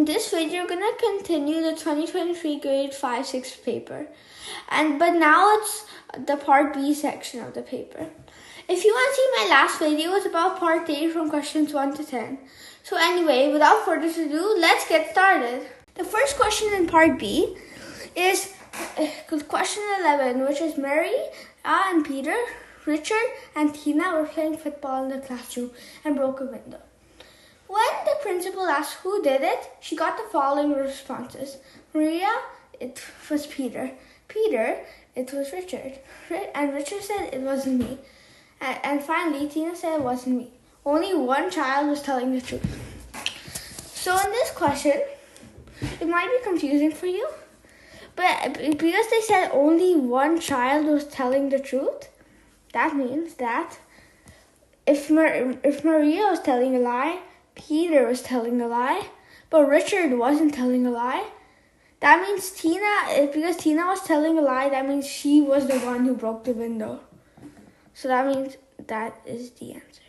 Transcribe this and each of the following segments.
in this video, we're gonna continue the 2023 grade 5-6 paper. But now it's the part B section of the paper. If you want to see my last video, it's about part A from questions 1 to 10. So anyway, without further ado, let's get started. The first question in part B is question 11, which is Mary and Peter, Richard and Tina were playing football in the classroom and broke a window. When the principal asked who did it, she got the following responses. Maria, it was Peter. Peter, it was Richard. And Richard said it wasn't me. And finally, Tina said it wasn't me. Only one child was telling the truth. So in this question, it might be confusing for you, but because they said only one child was telling the truth, that means that if Maria was telling a lie, Peter was telling a lie, but Richard wasn't telling a lie. That means because Tina was telling a lie, that means she was the one who broke the window. So that means that is the answer.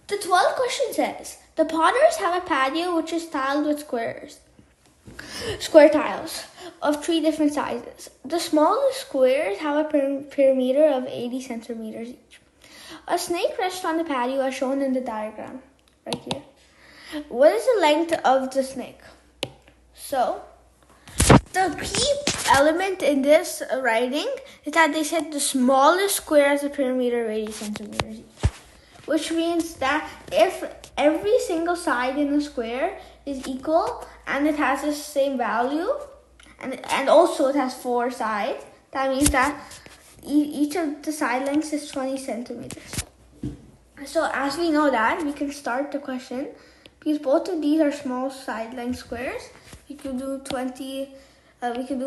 The 12th question says, the Potters have a patio which is tiled with square tiles of 3 different sizes. The smallest squares have a perimeter of 80 centimeters each. A snake rests on the patio as shown in the diagram, right here. What is the length of the snake? So, the key element in this writing is that they said the smallest square has a perimeter of 80 centimeters each. Which means that if every single side in the square is equal and it has the same value, and also it has 4 sides, that means that each of the side lengths is 20 centimeters. So as we know that, we can start the question. Because both of these are small side length squares, we could do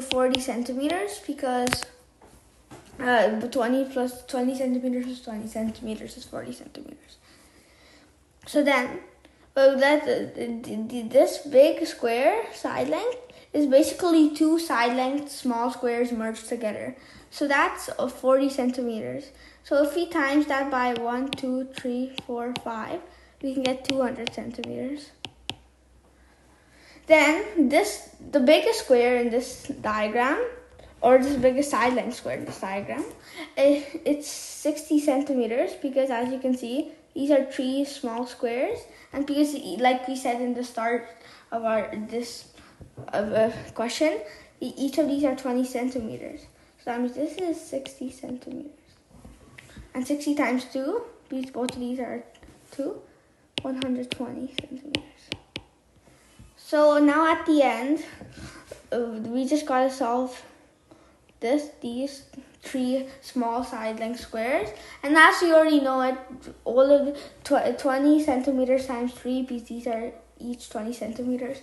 40 centimeters because 20 plus 20 centimeters is 20 centimeters is 40 centimeters. So then, this big square side length is basically 2 side length small squares merged together. So that's 40 centimeters. So if we times that by 1, 2, 3, 4, 5, we can get 200 centimeters. Then the biggest square in this diagram, or this biggest side length square in this diagram, it's 60 centimeters because as you can see, these are 3 small squares, and because like we said in the start of a question, each of these are 20 centimeters. So that means this is 60 centimeters. And 60 times 2, because both of these are 2, 120 centimeters. So now at the end, we just gotta solve these 3 small side length squares. And as you already know it, all of 20 centimeters times 3, because these are each 20 centimeters.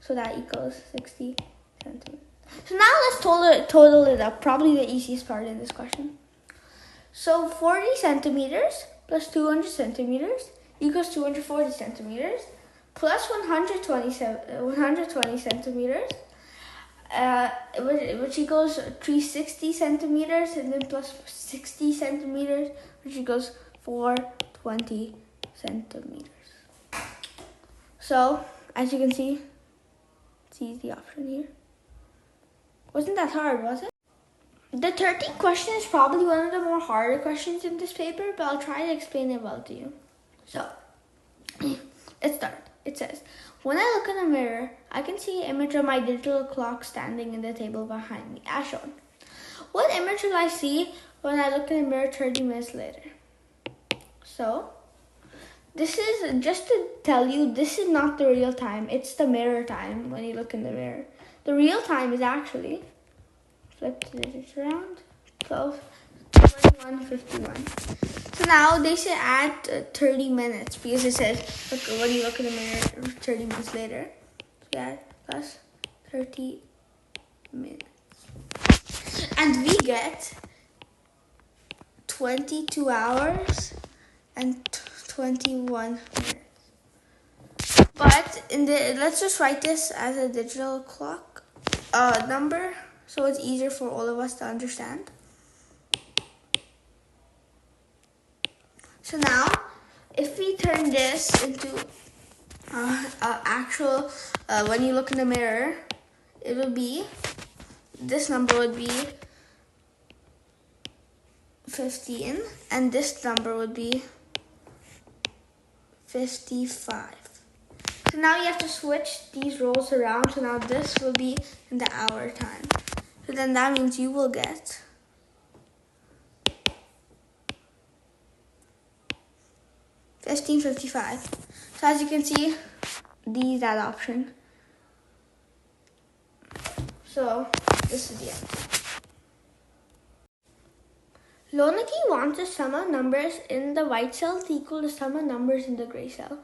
So that equals 60 centimeters. So now let's total it up, probably the easiest part in this question. So 40 centimeters plus 200 centimeters equals 240 centimeters plus 120 centimeters, which equals 360 centimeters, and then plus 60 centimeters, which equals 420 centimeters. So, as you can see, it's easy option here. Wasn't that hard, was it? The 13th question is probably one of the more harder questions in this paper, but I'll try to explain it well to you. So, let's start. It says, when I look in a mirror, I can see an image of my digital clock standing in the table behind me, as shown. What image will I see when I look in the mirror 30 minutes later? So, this is just to tell you, this is not the real time. It's the mirror time when you look in the mirror. The real time is actually, flip the digits around, 12, 21, 51. So now they should add 30 minutes because it says, look, when you look in the mirror 30 minutes later. So add plus 30 minutes. And we get 22 hours and 21 minutes. But let's just write this as a digital clock number so it's easier for all of us to understand. So now if we turn this into actual, when you look in the mirror, it will be, this number would be 15, and this number would be 55. So now you have to switch these rows around. So now this will be in the hour time. So then that means you will get 15:55. So as you can see, D is that option. So this is the answer. Lonaki wants the sum of numbers in the white cell to equal the sum of numbers in the gray cell.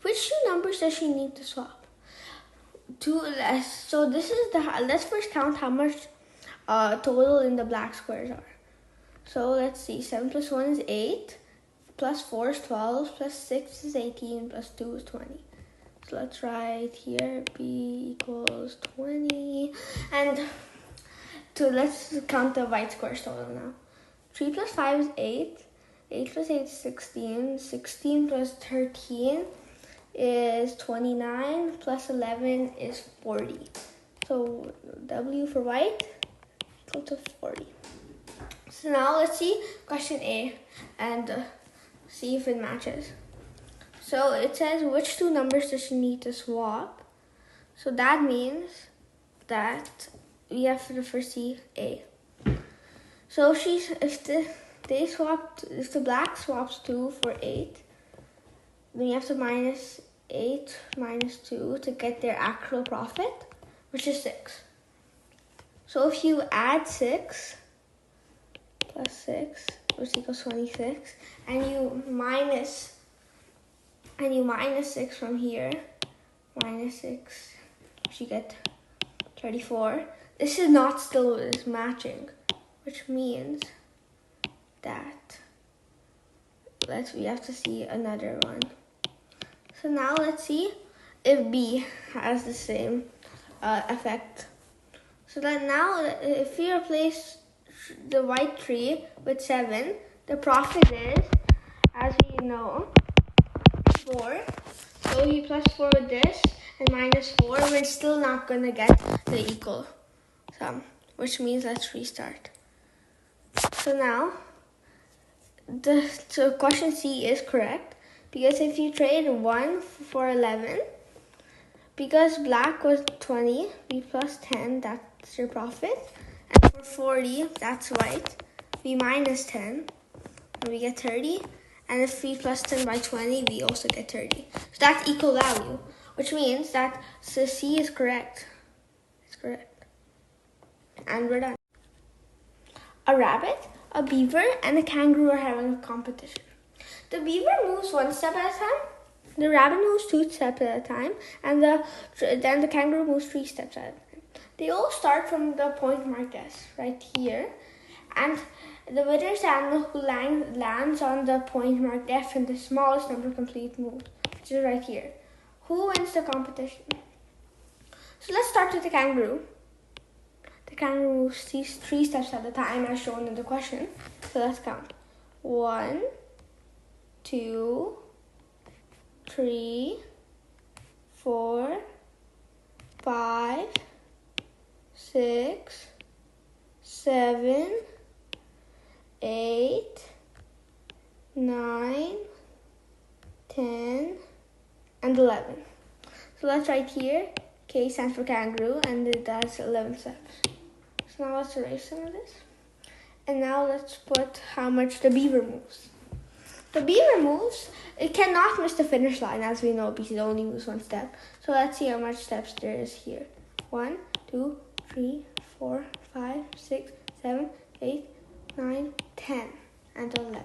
Which two numbers does she need to swap? Two less. So this is the, let's first count how much total in the black squares are. So let's see, 7 plus 1 is 8, plus 4 is 12, plus 6 is 18, plus 2 is 20. So let's write here B equals 20. And let's count the white squares total now. 3 plus 5 is 8, 8 plus 8 is 16, 16 plus 13 is 29, plus 11 is 40. So W for white equal to 40. So now let's see question A and see if it matches. So it says, which two numbers does she need to swap? So that means that we have to first see A. So if the black swaps 2 for 8, then you have to minus 8 minus 2 to get their actual profit, which is 6. So if you add 6 plus 6, which equals 26, and you minus 6 from here, minus 6, which you get 34. This is not still is matching, which means that we have to see another one. So now let's see if B has the same effect. So that now if we replace the white tree with 7, the profit is, as we know, 4. So you plus 4 with this and minus 4, we're still not going to get the equal sum, which means let's restart. So now, so question C is correct, because if you trade 1 for 11, because black was 20, we plus 10, that's your profit. And for 40, that's white, we minus 10, and we get 30. And if we plus 10 by 20, we also get 30. So that's equal value, which means that C is correct. It's correct. And we're done. A rabbit, a beaver, and a kangaroo are having a competition. The beaver moves 1 step at a time, the rabbit moves 2 steps at a time, and then the kangaroo moves 3 steps at a time. They all start from the point marked S, right here, and the winner is the animal who lands on the point marked F in the smallest number of complete moves, which is right here. Who wins the competition? So let's start with the kangaroo. The kangaroo moves 3 steps at a time as shown in the question. So let's count. 1, 2, 3, 4, 5, 6, 7, 8, 9, 10, and 11. So let's write here, K stands for kangaroo, and that's 11 steps. So now let's erase some of this. And now let's put how much the beaver moves. The beaver moves, it cannot miss the finish line, as we know, because it only moves 1 step. So let's see how much steps there is here. 1, 2, 3, 4, 5, 6, 7, 8, 9, 10, and 11.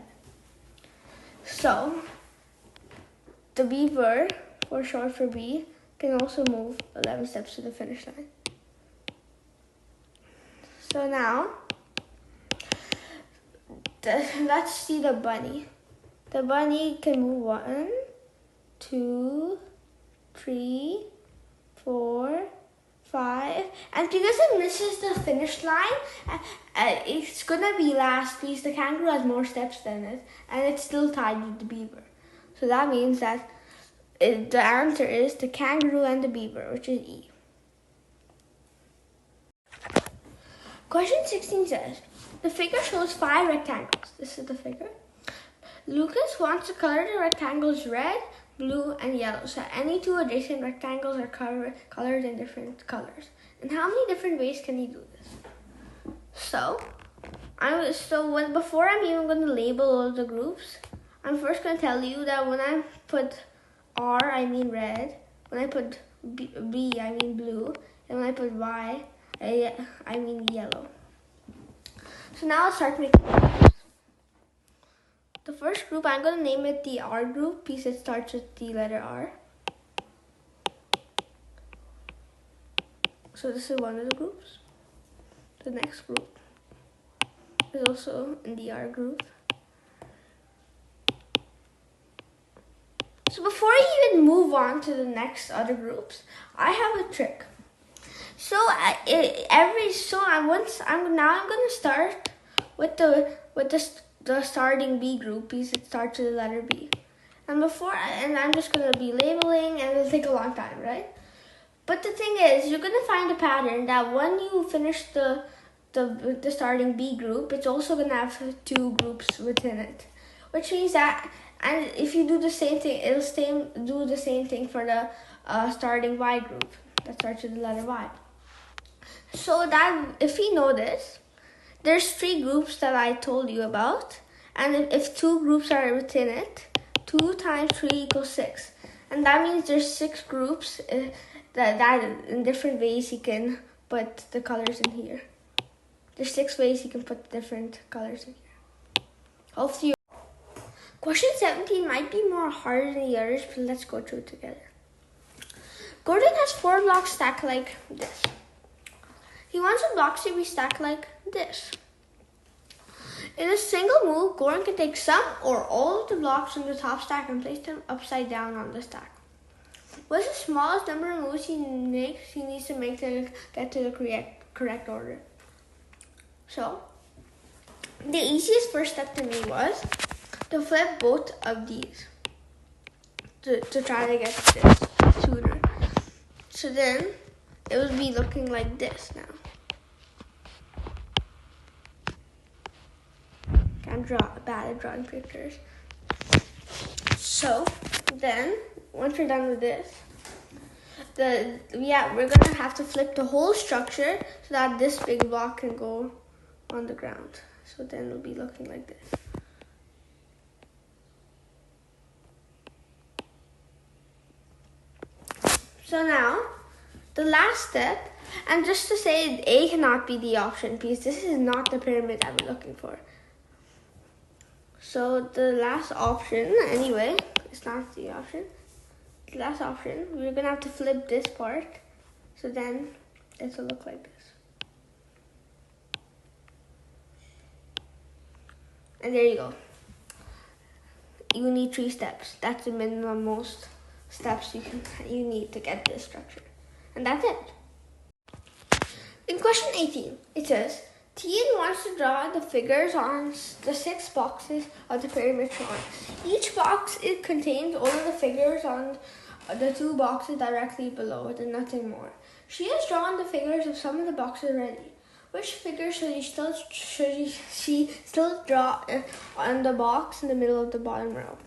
So, the beaver, for short for B, can also move 11 steps to the finish line. So now, let's see the bunny. The bunny can move 1, 2, 3, 4, 5, and because it misses the finish line, it's gonna be last because the kangaroo has more steps than it, and it's still tied with the beaver. So that means that the answer is the kangaroo and the beaver, which is E. Question 16 says, the figure shows 5 rectangles. This is the figure. Lucas wants to color the rectangles red, blue, and yellow. So any 2 adjacent rectangles are colored in different colors. And how many different ways can you do this? So before I'm even going to label all the groups, I'm first going to tell you that when I put R, I mean red. When I put B, I mean blue. And when I put Y, I mean yellow. So now I'll start making groups. The first group, I'm going to name it the R group because it starts with the letter R. So this is one of the groups. The next group is also in the R group. So before I even move on to the next other groups, I have a trick. So I'm going to start with the starting B group because it starts with the letter B. And I'm just going to be labeling, and it'll take a long time, right? But the thing is, you're going to find a pattern that when you finish the starting B group, it's also going to have 2 groups within it, which means that, and if you do the same thing, it'll do the same thing for the starting Y group that starts with the letter Y. So that if we know this, there's 3 groups that I told you about, and if 2 groups are within it, 2 times 3 equals 6, and that means there's 6 groups that in different ways you can put the colors in here. There's 6 ways you can put different colors in here. Hopefully. Question 17 might be more harder than the others, but let's go through it together. Gordon has 4 blocks stacked like this. He wants the blocks to be stacked like this. In a single move, Gordon can take some or all of the blocks from the top stack and place them upside down on the stack. What is the smallest number of moves he needs to make to get to the correct order? So, the easiest first step to me was to flip both of these to try to get this sooner. So then it would be looking like this now. I'm bad at drawing pictures. So then once we're done with this, we're gonna have to flip the whole structure so that this big block can go on the ground. So then it'll be looking like this. So now, the last step, and just to say A cannot be the option because this is not the pyramid that we're looking for. So the last option, anyway, it's not the option. The last option, we're gonna have to flip this part. So then it'll look like this. And there you go. You need 3 steps. That's the minimum most steps you need to get this structure. And that's it. In question 18, it says, Tian wants to draw the figures on the 6 boxes of the pyramid drawing. Each box contains all of the figures on the 2 boxes directly below it and nothing more. She has drawn the figures of some of the boxes already. Which figure should she still draw on the box in the middle of the bottom row?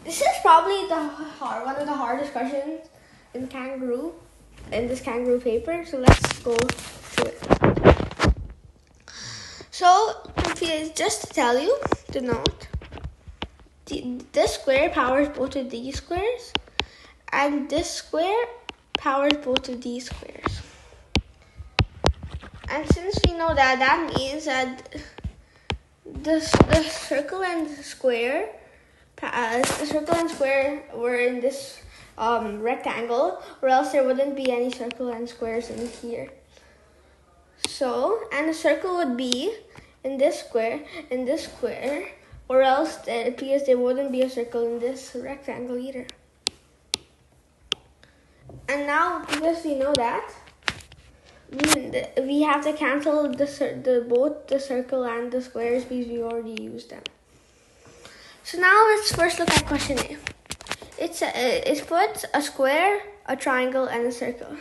This is probably one of the hardest questions in this Kangaroo paper. So let's go through it. So just to tell you, to note, this square powers both of these squares, and this square powers both of these squares. And since we know that, that means that the circle and square were in this rectangle, or else there wouldn't be any circle and squares in here. So, and the circle would be in this square, or else because there wouldn't be a circle in this rectangle either. And now, because we know that, we have to cancel both the circle and the squares because we already used them. So now let's first look at question A. it puts a square, a triangle, and a circle.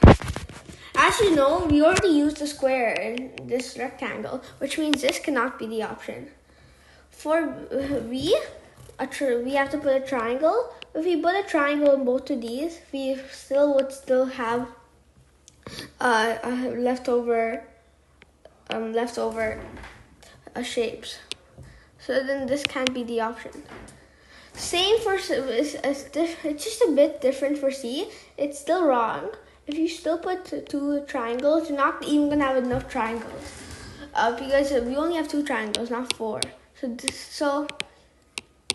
As you know, we already used a square in this rectangle, which means this cannot be the option. For we have to put a triangle. If we put a triangle in both of these, we would still have leftover shapes. So then this can't be the option. Same for it's just a bit different for C. It's still wrong. If you still put two triangles, you're not even gonna have enough triangles because we only have two triangles, not four. So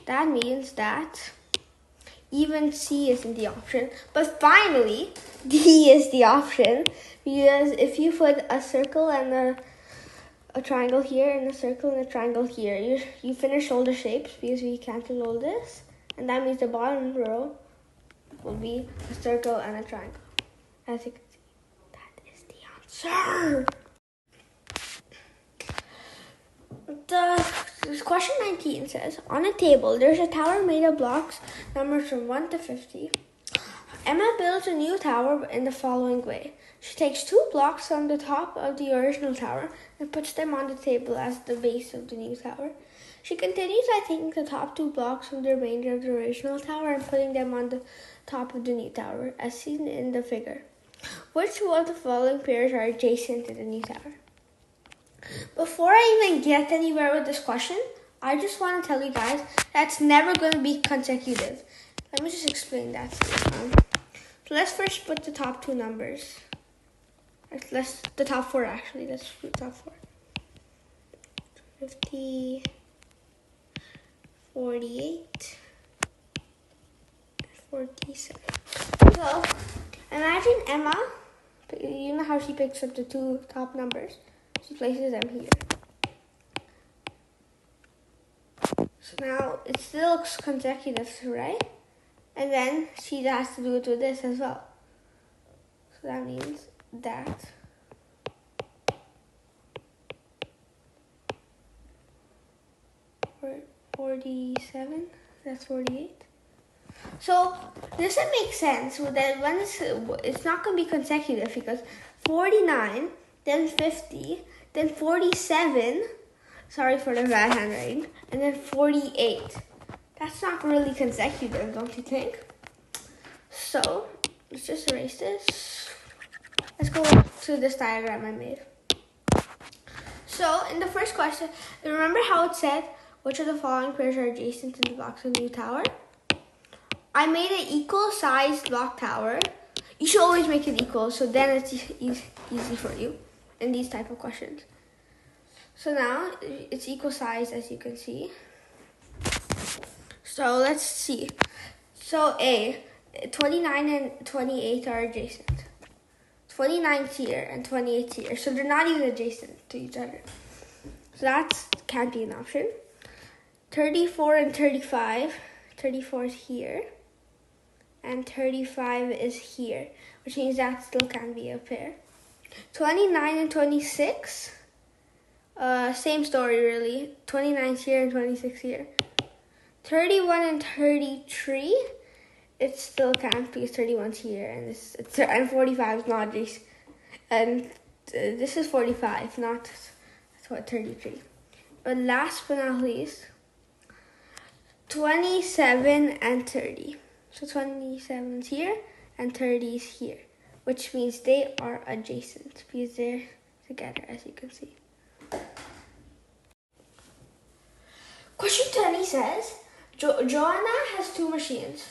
that means that even C isn't the option. But finally, D is the option, because if you put a circle and a triangle here and a circle and a triangle here, you finish all the shapes because we cancel all this, and that means the bottom row will be a circle and a triangle. As you can see, that is the answer. The question 19 says, on a table, there's a tower made of blocks numbered from 1 to 50. Emma builds a new tower in the following way. She takes 2 blocks from the top of the original tower and puts them on the table as the base of the new tower. She continues by taking the top 2 blocks from the remainder of the original tower and putting them on the top of the new tower, as seen in the figure. Which of the following pairs are adjacent to the new tower? Before I even get anywhere with this question, I just want to tell you guys that's never going to be consecutive. Let me just explain that. So let's first put the top 2 numbers. The top 4 actually. Let's do the top 4. 50, 48, 47. So imagine Emma, you know how she picks up the 2 top numbers? She places them here. So now it still looks consecutive, right? And then she has to do it with this as well. So that means that 47, that's 48. So this doesn't make sense that when it's not going to be consecutive, because 49, then 50, then 47, sorry for the bad handwriting, and then 48. That's not really consecutive, don't you think? So let's just erase this. Let's go to this diagram I made. So in the first question, remember how it said, which of the following pairs are adjacent to the blocks of the new tower? I made an equal sized block tower. You should always make it equal, so then it's easy for you in these type of questions. So now it's equal size, as you can see. So let's see. So A, 29 and 28 are adjacent. 29's here and 28's here, so they're not even adjacent to each other. So that can't be an option. 34 and 35, 34 is here, and 35 is here, which means that still can't be a pair. 29 and 26, same story really. 29's here and 26 here. 31 and 33, it still can't because 31's here, and 45 is not adjacent. And this is 45, not 33. But last but not least, 27 and 30. So 27's here and 30's here, which means they are adjacent because they're together, as you can see. Question 20 says, Joanna has 2 machines.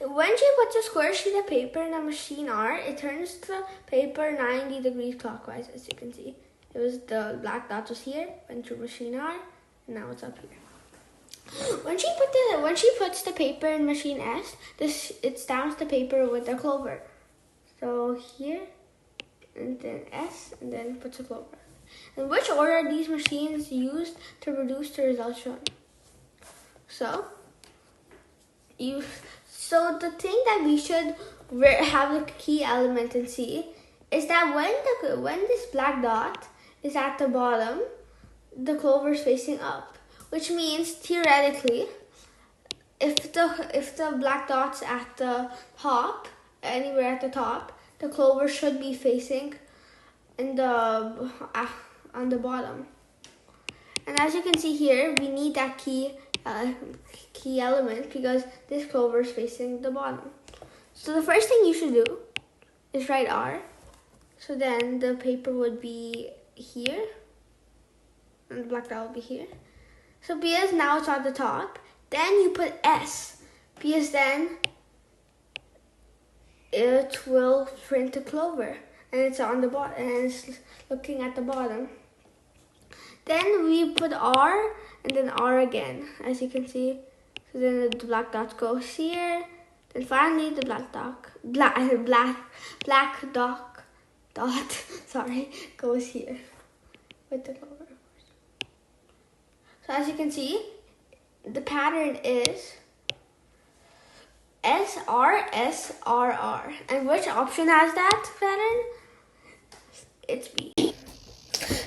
When she puts a square sheet of paper in a machine R, it turns the paper 90 degrees clockwise, as you can see. It was the black dot was here, went through machine R, and now it's up here. When she puts the paper in machine S, it stamps the paper with a clover. So here, and then S, and then puts a clover. In which order are these machines used to produce the results shown? So the thing that we should have the key element in C is that when this black dot is at the bottom, the clover is facing up, which means theoretically if the black dot's at the top, anywhere at the top, the clover should be facing in the on the bottom. And as you can see here, we need that key element because this clover is facing the bottom. So the first thing you should do is write R. So then the paper would be here, and the black dot will be here. So because now it's on the top, then you put S, because then it will print the clover, and it's on the bottom, and it's looking at the bottom. Then we put R, and then R again, as you can see. So then the black dot goes here. Then finally the black dot, sorry, goes here with the clover. So as you can see, the pattern is SRSRR. And which option has that pattern? It's B.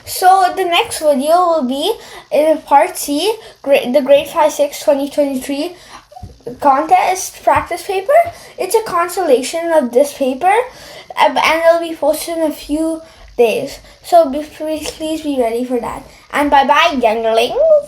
So the next video will be in part C, the grade 5/6 2023 contest practice paper. It's a constellation of this paper, and it'll be posted in a few days. So please be ready for that. And bye bye, younglings.